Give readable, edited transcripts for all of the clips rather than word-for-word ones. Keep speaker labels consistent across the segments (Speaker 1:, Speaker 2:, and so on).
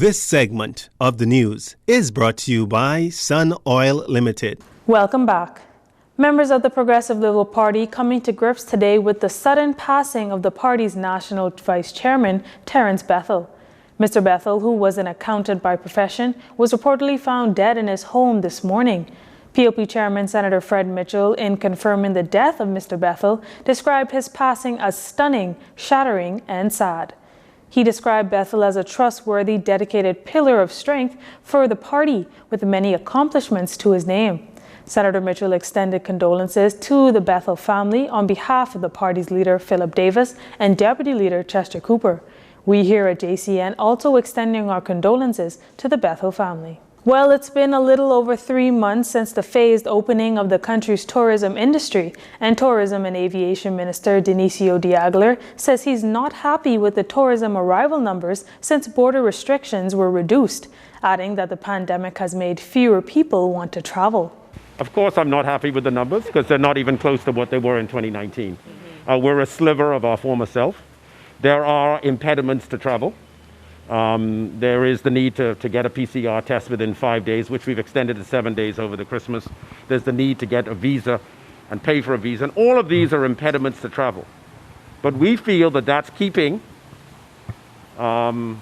Speaker 1: This segment of the news is brought to you by Sun Oil Limited.
Speaker 2: Welcome back. Members of the Progressive Liberal Party coming to grips today with the sudden passing of the party's national vice chairman, Terence Bethel. Mr. Bethel, who was an accountant by profession, was reportedly found dead in his home this morning. POP Chairman Senator Fred Mitchell, in confirming the death of Mr. Bethel, described his passing as stunning, shattering, and sad. He described Bethel as a trustworthy, dedicated pillar of strength for the party, with many accomplishments to his name. Senator Mitchell extended condolences to the Bethel family on behalf of the party's leader, Philip Davis, and Deputy Leader Chester Cooper. We here at JCN also extending our condolences to the Bethel family. Well, it's been a little over 3 months since the phased opening of the country's tourism industry, and Tourism and Aviation Minister Dionisio de Aguilar says he's not happy with the tourism arrival numbers since border restrictions were reduced, adding that the pandemic has made fewer people want to travel.
Speaker 3: Of course, I'm not happy with the numbers because they're not even close to what they were in 2019. We're a sliver of our former self. There are impediments to travel. There is the need to get a PCR test within 5 days, which we've extended to 7 days over the Christmas. There's the need to get a visa and pay for a visa. And all of these are impediments to travel. But we feel that that's keeping the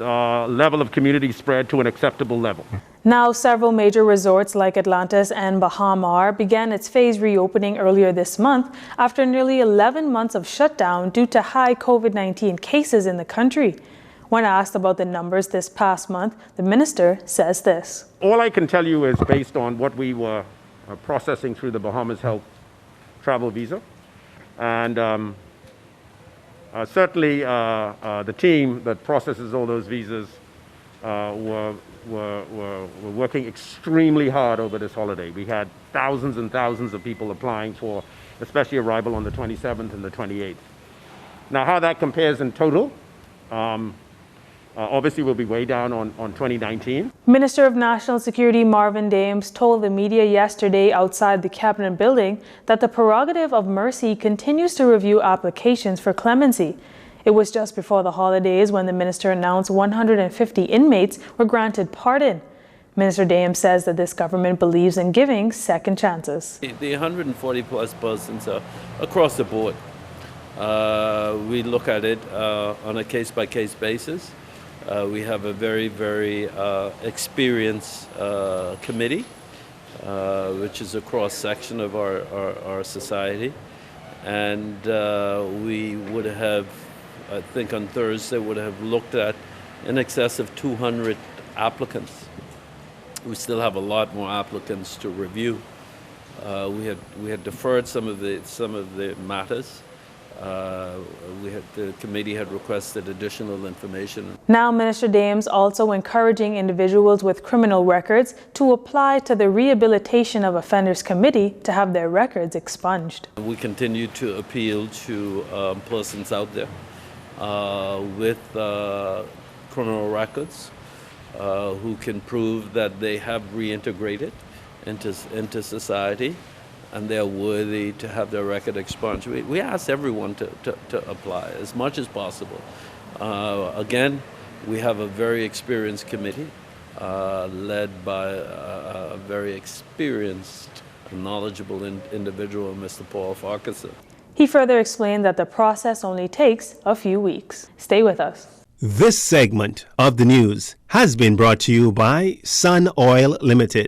Speaker 3: level of community spread to an acceptable level.
Speaker 2: Now, several major resorts like Atlantis and Bahamar began its phased reopening earlier this month after nearly 11 months of shutdown due to high COVID-19 cases in the country. When asked about the numbers this past month, the minister says this.
Speaker 3: All I can tell you is based on what we were processing through the Bahamas Health travel visa. And certainly the team that processes all those visas were working extremely hard over this holiday. We had thousands and thousands of people applying for especially arrival on the 27th and the 28th. Now, how that compares in total, obviously we'll be way down on 2019.
Speaker 2: Minister of National Security Marvin Dames told the media yesterday outside the Cabinet building that the prerogative of mercy continues to review applications for clemency. It was just before the holidays when the minister announced 150 inmates were granted pardon. Minister Dames says that this government believes in giving second chances.
Speaker 4: The 140 plus persons are across the board. We look at it on a case-by-case basis. We have a very, very experienced committee, which is a cross-section of our society. And we would have, I think on Thursday, would have looked at in excess of 200 applicants. We still have a lot more applicants to review. We had deferred some of the matters. The committee had requested additional information.
Speaker 2: Now, Minister Dames also encouraging individuals with criminal records to apply to the Rehabilitation of Offenders Committee to have their records expunged.
Speaker 4: We continue to appeal to persons out there with criminal records who can prove that they have reintegrated into society and they're worthy to have their record expunged. We ask everyone to apply as much as possible. Again, we have a very experienced committee led by a very experienced and knowledgeable individual, Mr. Paul Farquharson.
Speaker 2: He further explained that the process only takes a few weeks. Stay with us.
Speaker 1: This segment of the news has been brought to you by Sun Oil Limited.